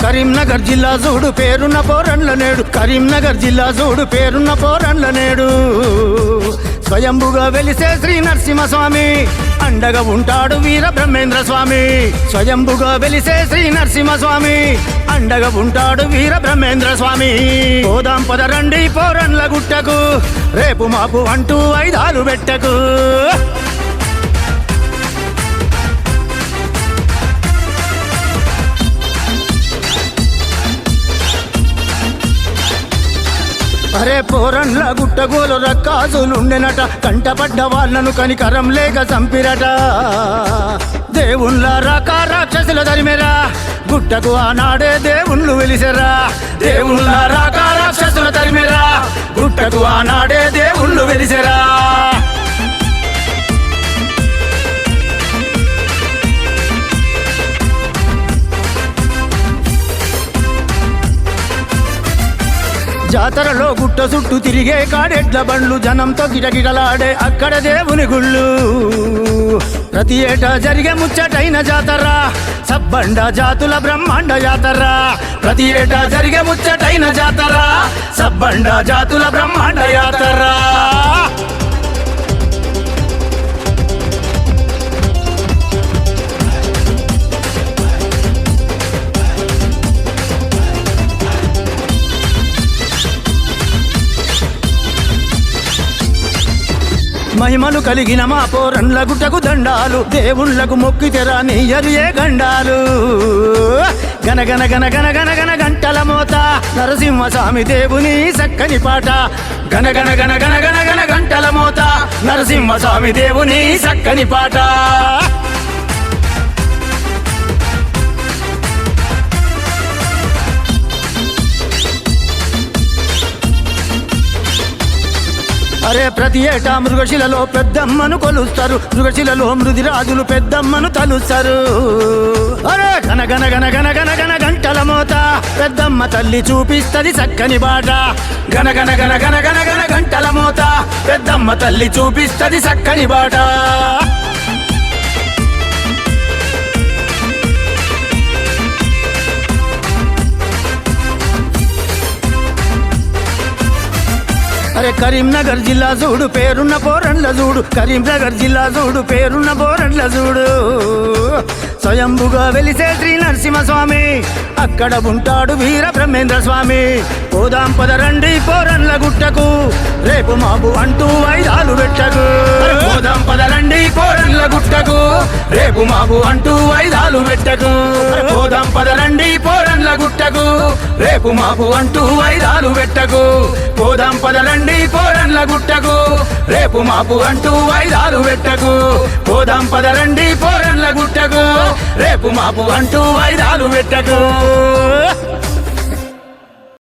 కరీంనగర్ జిల్లా చూడు పేరున్న పోరండ్ల నేడు, కరీంనగర్ జిల్లా చూడు పేరున్న పోరండ్ల నేడు. స్వయంభుగా వెలిసే శ్రీ నరసింహస్వామి, అండగా ఉంటాడు వీర బ్రహ్మేంద్ర స్వామి. స్వయంభుగా వెలిసే శ్రీ నరసింహస్వామి, అండగా ఉంటాడు వీర బ్రహ్మేంద్ర స్వామి. పోదాం పదరండి పోరండ్ల గుట్టకు, రేపు మాపు అంటూ ఐదాలు పెట్టకు. అరే పోరండ్ల గుట్టగోలు రక్కాసులుండెనట, కంటపడ్డ వాళ్ళను కనికరం లేక చంపిరట. దేవుళ్ళ రాకా రాక్షసుల దరిమెరా, గుట్టకు ఆనాడే దేవుళ్ళు వెలిసెరా. దేవుళ్ళ రాకా రాక్షసుల దరిమెరా, గుట్టకు ఆనాడే దేవుళ్ళు వెలిసెరా. జాతరలో గుట్ట చుట్టూ తిరిగే కాడెడ్ల బండ్లు, జనంతో గిటగిటలాడే అక్కడ దేవుని గుళ్ళు. ప్రతి ఏటా జరిగే ముచ్చటైన జాతర, సబ్బండ జాతుల బ్రహ్మాండ జాతర. ప్రతి ఏటా జరిగే ముచ్చటైన జాతర, సబ్బండ జాతుల బ్రహ్మాండ జాతర. మహిమలు కలిగిన మా పోరండ్ల గుట్టకు దండాలు, దేవుళ్లకు మొక్కితెరా నీయరు ఏ గండాలు. గనగన గన గన గన గన గంటల మోత, నరసింహస్వామి దేవుని చక్కని పాట. గనగన గన గన గన గన గంటల మోత, నరసింహస్వామి దేవుని చక్కని పాట. అరే ప్రతి ఏటా మృగశిలలో పెద్దమ్మను కొలుస్తారు, మృగశిలలో మృదిరాజులు పెద్దమ్మను తలుస్తారు. అరే గన గన గన గన గన గన గంటల మోత, పెద్దమ్మ తల్లి చూపిస్తది చక్కని బాట. గన గన గన గన గన గన గంటల మోత, పెద్దమ్మ తల్లి చూపిస్తది చక్కని బాట. అరే కరీంనగర్ జిల్లా చూడు పేరున్న పోరండ్ల చూడు, కరీంనగర్ జిల్లా చూడు పేరున్న పోరండ్ల చూడు. స్వయంభుగా వెలిసే శ్రీ నరసింహస్వామి, అక్కడ ఉంటాడు వీర బ్రహ్మేంద్ర స్వామి. పోదాం పదరండి పోరండ్ల గుట్టకు, రేపు మాపు అంటూ ఐదాలు పెట్టకు. పోదాం పదరండి పోరండ్ల గుట్టకు, రేపు మాపు అంటూ ఐదాలు పెట్టకు. పోదాం పదరండి పోరండ్ల గుట్టకు, రేపు మాపు అంటూ ఐదాలు పెట్టకు. పోదాం పదరండి పోరండ్ల గుట్టకు, రేపు మాపు అంటూ ఐదాలు పెట్టకు. పోదాం పదరండి పోరండ్ల గుట్టకు, రేపు మాపు అంటూ ఐదాలు పెట్టకు.